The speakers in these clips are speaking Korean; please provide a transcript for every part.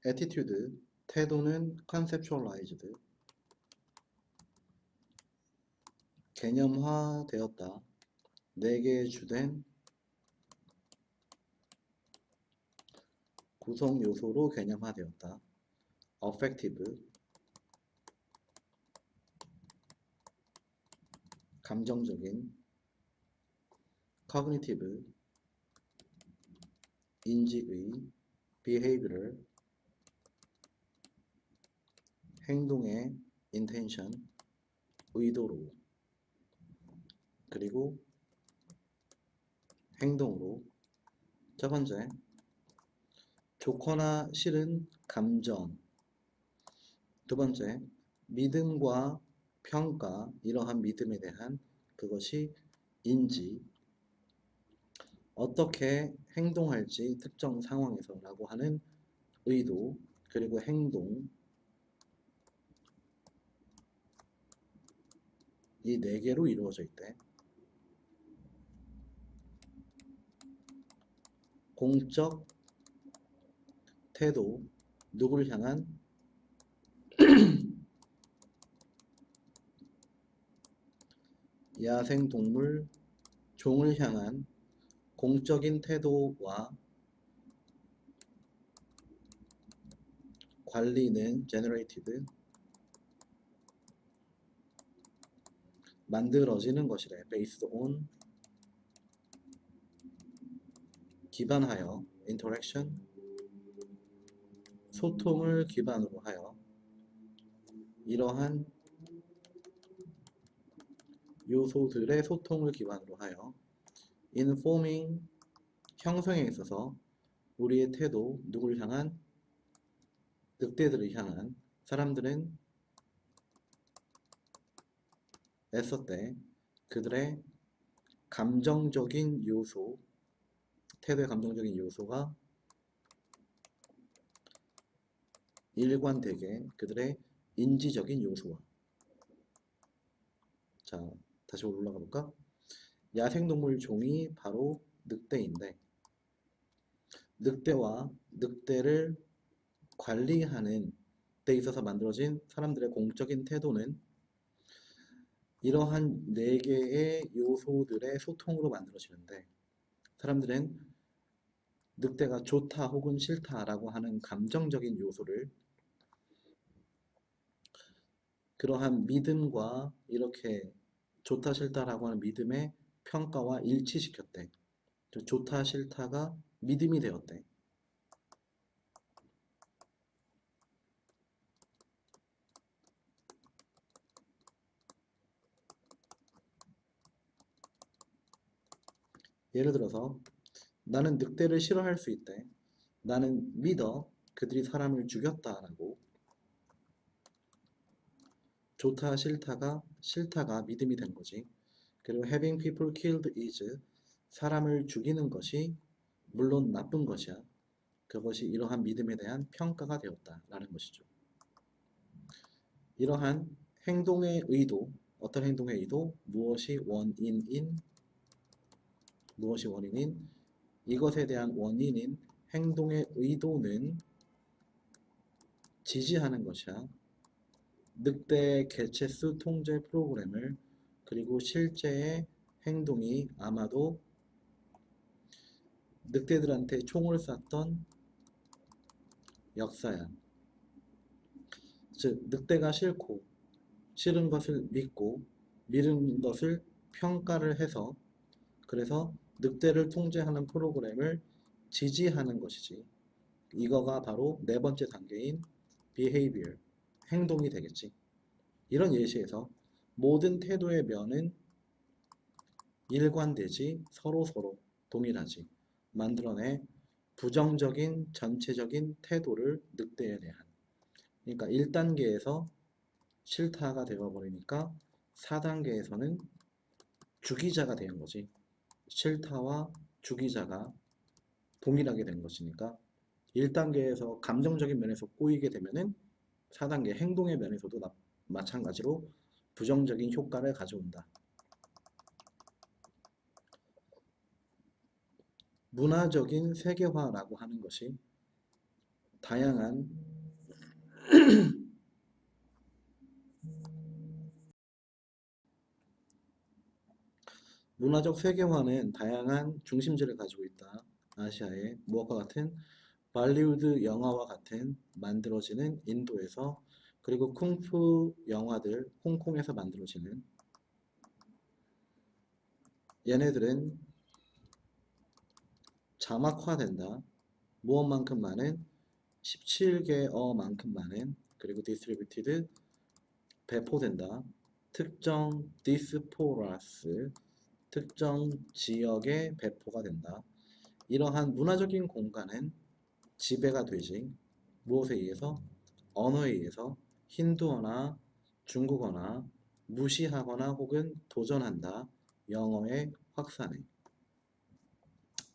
attitude, 태도는 conceptualized, 개념화되었다. 4개의 주된 구성 요소로 개념화되었다. affective, 감정적인, cognitive, 인지의, behavioral, 행동의 intention, 의도로, 그리고 행동으로. 첫 번째, 좋거나 싫은 감정. 두 번째, 믿음과 평가, 이러한 믿음에 대한 그것이 인지, 어떻게 행동할지 특정 상황에서 라고 하는 의도, 그리고 행동, 이 4개로 이루어져 있대. 공적 태도, 누구를 향한? 야생동물 종을 향한 공적인 태도와 관리는 generated, 만들어지는 것이래. based on, 기반하여, interaction, 소통을 기반으로 하여, 이러한 요소들의 소통을 기반으로 하여 informing, 형성에 있어서 우리의 태도, 누구를 향한? 늑대들을 향한. 사람들은 애썼대. 그들의 감정적인 요소, 태도의 감정적인 요소가 일관되게 그들의 인지적인 요소와. 자, 다시 올라가 볼까? 야생동물 종이 바로 늑대인데, 늑대와 늑대를 관리하는 데 있어서 만들어진 사람들의 공적인 태도는 이러한 4개의 요소들의 소통으로 만들어지는데, 사람들은 늑대가 좋다 혹은 싫다라고 하는 감정적인 요소를 그러한 믿음과 이렇게 좋다 싫다라고 하는 믿음의 평가와 일치시켰대. 좋다 싫다가 믿음이 되었대. 예를 들어서 나는 늑대를 싫어할 수 있대. 나는 믿어 그들이 사람을 죽였다라고. 좋다 싫다가 믿음이 된 거지. 그리고 having people killed is, 사람을 죽이는 것이 물론 나쁜 것이야. 그것이 이러한 믿음에 대한 평가가 되었다라는 것이죠. 이러한 행동의 의도, 어떤 행동의 의도, 무엇이 원인인, 이것에 대한 원인인 행동의 의도는 지지하는 것이야. 늑대의 개체수 통제 프로그램을, 그리고 실제의 행동이 아마도 늑대들한테 총을 쐈던 역사야. 즉 늑대가 싫고 싫은 것을 믿고 믿은 것을 평가를 해서, 그래서 늑대를 통제하는 프로그램을 지지하는 것이지. 이거가 바로 4번째 단계인 behavior, 행동이 되겠지. 이런 예시에서 모든 태도의 면은 일관되지, 서로 동일하지. 만들어내 부정적인 전체적인 태도를 늑대에 대한. 그러니까 1단계에서 싫다가 되어버리니까 4단계에서는 주기자가 된 거지. 싫다와 주기자가 동일하게 된 것이니까 1단계에서 감정적인 면에서 꼬이게 되면은 4단계 행동의 면에서도 마찬가지로 부정적인 효과를 가져온다. 문화적인 세계화라고 하는 것이 다양한 문화적 세계화는 다양한 중심지를 가지고 있다. 아시아의 무엇과 같은 발리우드 영화와 같은 만들어지는 인도에서, 그리고 쿵푸 영화들 홍콩에서 만들어지는, 얘네들은 자막화된다. 무엇만큼 많은? 17개어만큼 많은, 그리고 디스트리뷰티드 배포된다. 특정 디스포라스 특정 지역에 배포가 된다. 이러한 문화적인 공간은 지배가 되지. 무엇에 의해서? 언어에 의해서. 힌두어나 중국어나 무시하거나 혹은 도전한다. 영어의 확산에.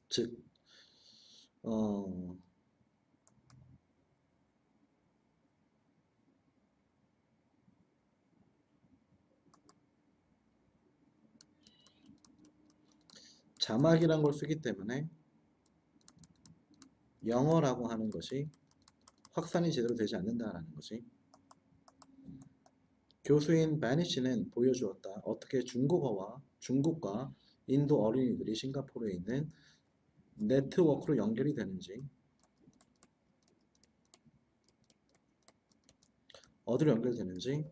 즉, 어, 자막이란 걸 쓰기 때문에 영어라고 하는 것이 확산이 제대로 되지 않는다라는 것이. 교수인 바니시는 보여주었다. 어떻게 중국과 인도 어린이들이 싱가포르에 있는 네트워크로 연결이 되는지. 어디로 연결되는지.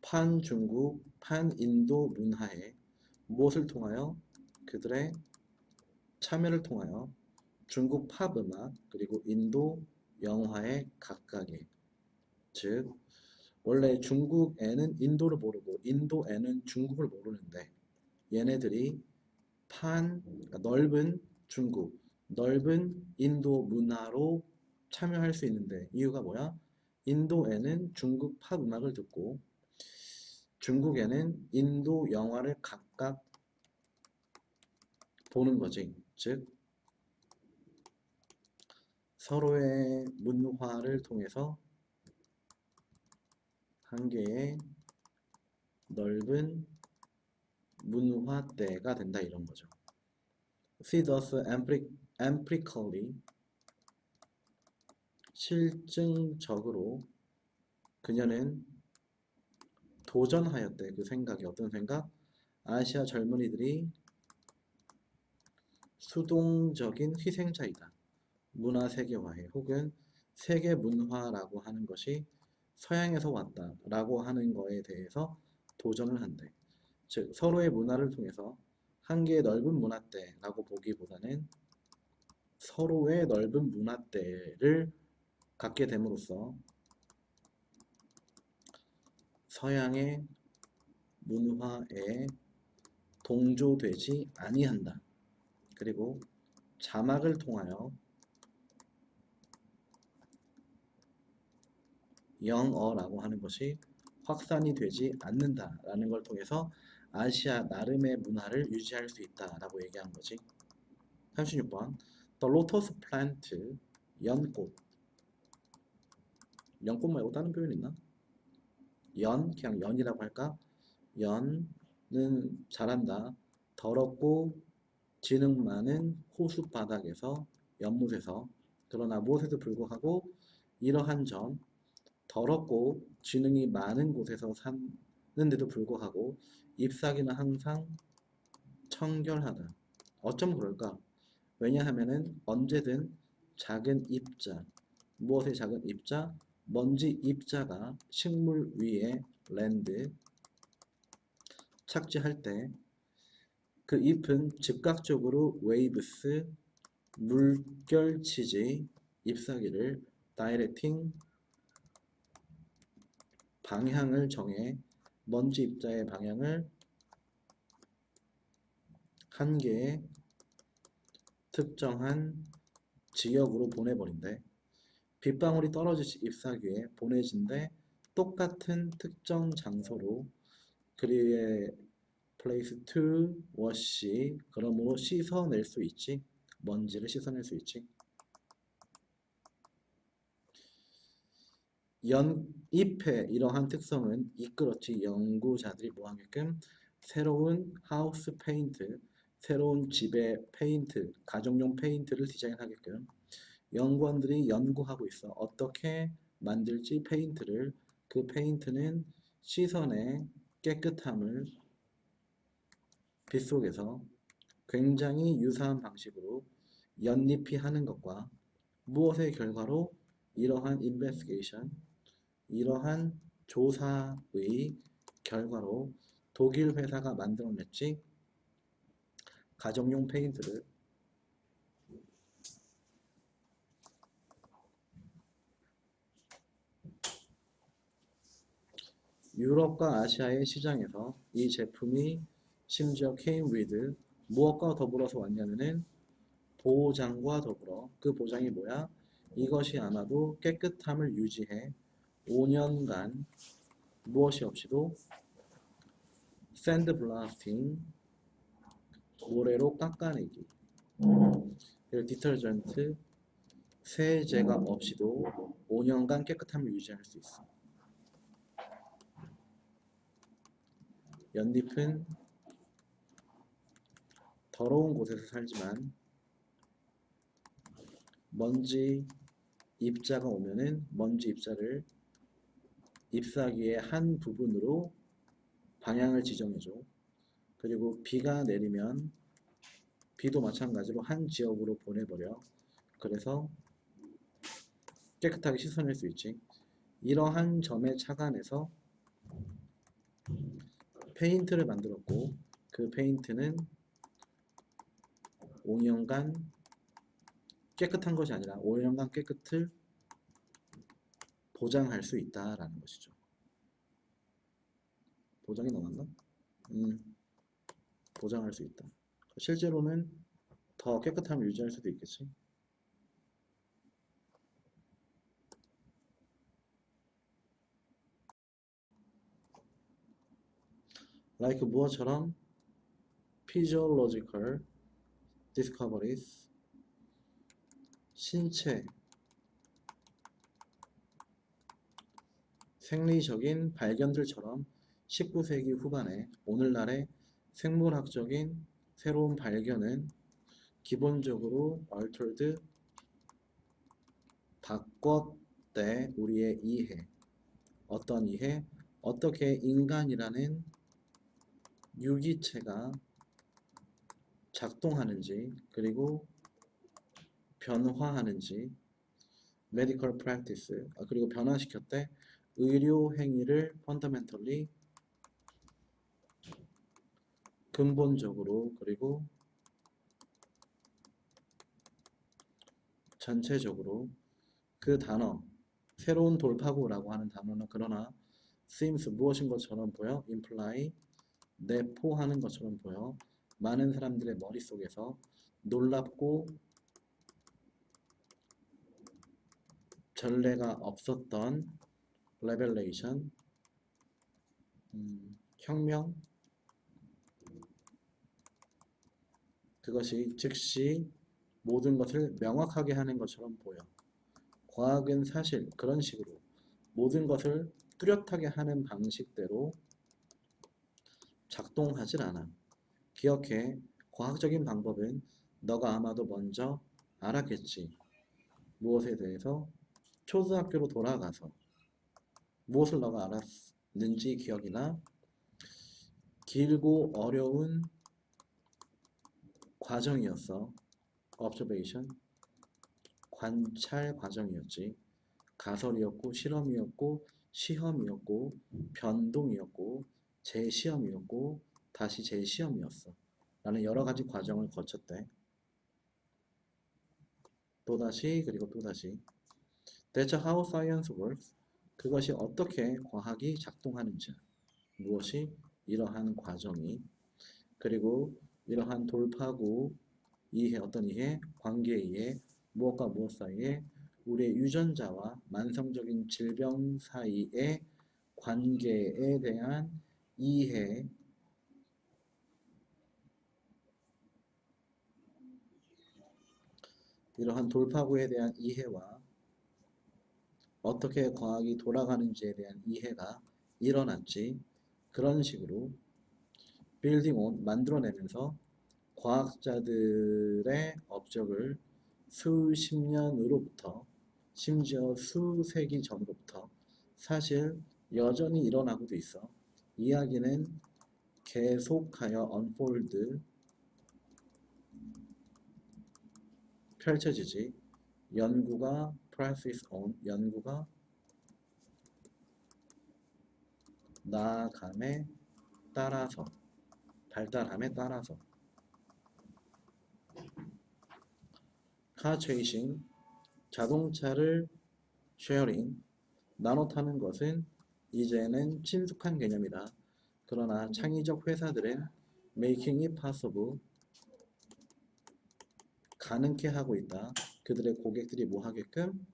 판중국, 판인도 문화에 무엇을 통하여? 그들의 참여를 통하여 중국 팝 음악 그리고 인도 영화의 각각의, 즉 원래 중국에는 인도를 모르고 인도에는 중국을 모르는데 얘네들이 그러니까 넓은 중국, 넓은 인도 문화로 참여할 수 있는데 이유가 뭐야? 인도에는 중국 팝 음악을 듣고 중국에는 인도 영화를 각각 보는 거지. 즉 서로의 문화를 통해서 한 개의 넓은 문화대가 된다 이런 거죠. See thus empirically, 실증적으로 그녀는 도전하였대. 그 생각이 어떤 생각? 아시아 젊은이들이 수동적인 희생자이다. 문화 세계화에 혹은 세계 문화라고 하는 것이 서양에서 왔다라고 하는 거에 대해서 도전을 한대. 즉 서로의 문화를 통해서 한 개의 넓은 문화대라고 보기보다는 서로의 넓은 문화대를 갖게 됨으로써 서양의 문화에 동조되지 아니한다. 그리고 자막을 통하여 영어라고 하는 것이 확산이 되지 않는다라는 걸 통해서 아시아 나름의 문화를 유지할 수 있다라고 얘기한 거지. 36번 The lotus plant, 연꽃. 연꽃 말고 다른 표현 있나? 그냥 연이라고 할까? 연은 자란다. 더럽고 지능 많은 호수 바닥에서, 연못에서. 그러나 무엇에도 불구하고 이러한 점, 더럽고 지능이 많은 곳에서 사는데도 불구하고 잎사귀는 항상 청결하다. 어쩜 그럴까? 왜냐하면은 언제든 작은 입자, 무엇의 작은 입자? 먼지 입자가 식물 위에 랜드, 착지할 때 그 잎은 즉각적으로 웨이브스, 물결치지, 잎사귀를 다이렉팅, 방향을 정해 먼지 입자의 방향을 한 개의 특정한 지역으로 보내버린대. 빗방울이 떨어지지 잎사귀에 보내진대. 똑같은 특정 장소로 그리에 place to wash, 그러므로 씻어낼 수 있지. 먼지를 씻어낼 수 있지. 연잎의 이러한 특성은 이끌었지. 연구자들이 뭐하게끔 새로운 하우스 페인트, 새로운 집의 페인트, 가정용 페인트를 디자인하게끔. 연구원들이 연구하고 있어. 어떻게 만들지 페인트를. 그 페인트는 시선의 깨끗함을 빗속에서 굉장히 유사한 방식으로 연립이 하는 것과 무엇의 결과로 이러한 investigation, 이러한 조사의 결과로 독일 회사가 만들어냈지 가정용 페인트를. 유럽과 아시아의 시장에서 이 제품이 심지어 came with 무엇과 더불어서 왔냐면은 보장과 더불어. 그 보장이 뭐야? 이것이 아마도 깨끗함을 유지해 5년간 무엇이 없이도 샌드 블라스팅, 모래로 깎아내기, 그리고 디터전트, 세제가 없이도 5년간 깨끗함을 유지할 수 있어. 연잎은 더러운 곳에서 살지만 먼지 입자가 오면은 먼지 입자를 잎사귀의 한 부분으로 방향을 지정해줘. 그리고 비가 내리면 비도 마찬가지로 한 지역으로 보내버려. 그래서 깨끗하게 씻어낼 수 있지. 이러한 점에 착안해서 페인트를 만들었고, 그 페인트는 5년간 깨끗한 것이 아니라 5년간 깨끗을 보장할 수 있다라는 것이죠. 보장이 넘었나? 보장할 수 있다. 실제로는 더 깨끗함을 유지할 수도 있겠지. like 무엇처럼 physiological discoveries, 신체 생리적인 발견들처럼 19세기 후반에 오늘날의 생물학적인 새로운 발견은 기본적으로 altered, 바꿨대. 우리의 이해. 어떤 이해? 어떻게 인간이라는 유기체가 작동하는지, 그리고 변화하는지, medical practice, 그리고 변화시켰대. 의료 행위를 fundamentally, 근본적으로, 그리고 전체적으로. 그 단어, 새로운 돌파구라고 하는 단어는 그러나 seems 무엇인 것처럼 보여, imply 내포하는 것처럼 보여. 많은 사람들의 머릿속에서 놀랍고 전례가 없었던 revelation, 혁명, 그것이 즉시 모든 것을 명확하게 하는 것처럼 보여. 과학은 사실 그런 식으로 모든 것을 뚜렷하게 하는 방식대로 작동하질 않아. 기억해, 과학적인 방법은 너가 아마도 먼저 알았겠지. 무엇에 대해서? 초등학교로 돌아가서 무엇을 너가 알았는지 기억이나. 길고 어려운 과정이었어. observation, 관찰 과정이었지. 가설이었고 실험이었고 시험이었고 변동이었고 재시험이었고 다시 재시험이었어. 라는 여러 가지 과정을 거쳤대. 또다시 그리고 또다시. That's how science works. 그것이 어떻게 과학이 작동하는지. 무엇이? 이러한 과정이. 그리고 이러한 돌파구 이해, 어떤 이해? 관계 이해, 무엇과 무엇 사이에? 우리의 유전자와 만성적인 질병 사이의 관계에 대한 이해, 이러한 돌파구에 대한 이해와 어떻게 과학이 돌아가는지에 대한 이해가 일어났지. 그런 식으로 빌딩 온 만들어내면서 과학자들의 업적을 수십 년으로부터 심지어 수세기 전부터 사실 여전히 일어나고도 있어. 이야기는 계속하여 unfold 펼쳐지지. 연구가 process on 연구가 나아감에 따라서 발달함에 따라서 car chasing 자동차를 쉐어링 나눠 타는 것은 이제는 친숙한 개념이다. 그러나 창의적 회사들은 making it possible 가능케 하고 있다. 그들의 고객들이 뭐 하게끔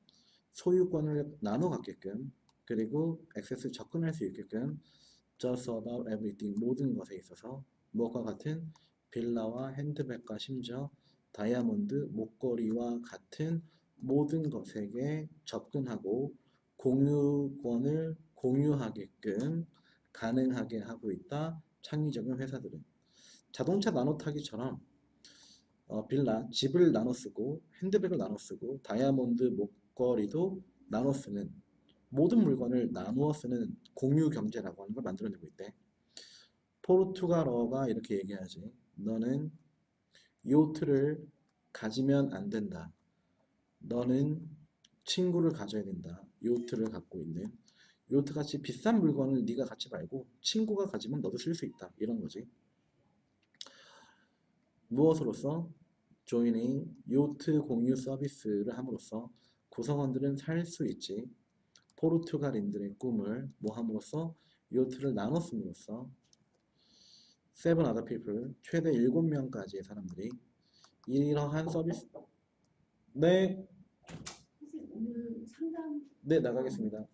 소유권을 나눠 갖게끔 그리고 액세스 접근할 수 있게끔 just about everything 모든 것에 있어서 무엇과 같은 빌라와 핸드백과 심지어 다이아몬드 목걸이와 같은 모든 것에게 접근하고 공유권을 공유하게끔 가능하게 하고 있다. 창의적인 회사들은 자동차 나눠 타기처럼 빌라, 집을 나눠 쓰고 핸드백을 나눠 쓰고 다이아몬드 목걸이도 나눠 쓰는 모든 물건을 나누어 쓰는 공유 경제라고 하는 걸 만들어내고 있대. 포르투갈어가 이렇게 얘기하지. 너는 요트를 가지면 안 된다. 너는 친구를 가져야 된다. 요트를 갖고 있는 요트 같이 비싼 물건을 네가 갖지 말고 친구가 가지면 너도 쓸 수 있다. 이런 거지. 무엇으로써? joining 요트 공유 서비스를 함으로써 구성원들은 살 수 있지. 포르투갈인들의 꿈을 뭐 함으로써 요트를 나눴음으로써 seven other people 최대 7명까지의 사람들이 이러한 서비스 네, 선생님 오늘 상담 네 나가겠습니다.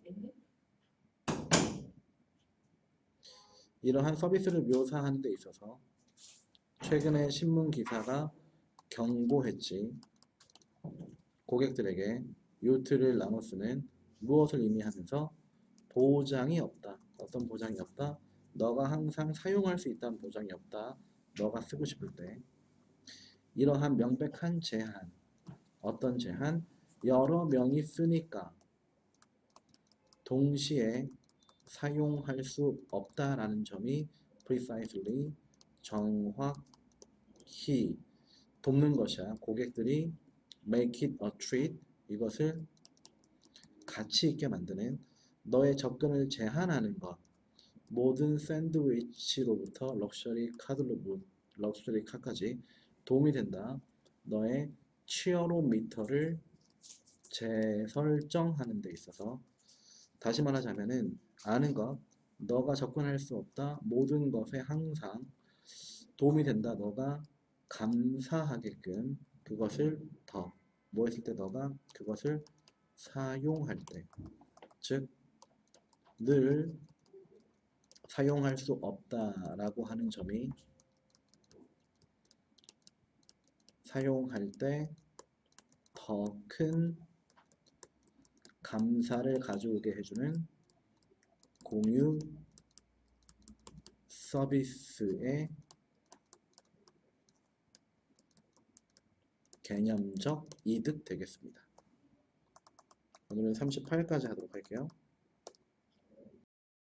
이러한 서비스를 묘사하는 데 있어서 최근에 신문 기사가 경고했지. 고객들에게 요트를 나눠 쓰는 무엇을 의미하면서 보장이 없다. 어떤 보장이 없다? 너가 항상 사용할 수 있다는 보장이 없다. 너가 쓰고 싶을 때. 이러한 명백한 제한. 어떤 제한? 여러 명이 쓰니까 동시에 사용할 수 없다라는 점이 precisely 정확히 돕는 것이야. 고객들이 make it a treat 이것을 가치 있게 만드는 너의 접근을 제한하는 것 모든 샌드위치로부터 럭셔리 카까지 도움이 된다. 너의 치어로미터를 재설정하는 데 있어서 다시 말하자면은 아는 것 너가 접근할 수 없다. 모든 것에 항상 도움이 된다. 너가 감사하게끔 그것을 더 뭐 했을 때 너가 그것을 사용할 때 즉 늘 사용할 수 없다라고 하는 점이 사용할 때 더 큰 감사를 가져오게 해주는 공유 서비스의 개념적 이득 되겠습니다. 오늘은 38까지 하도록 할게요.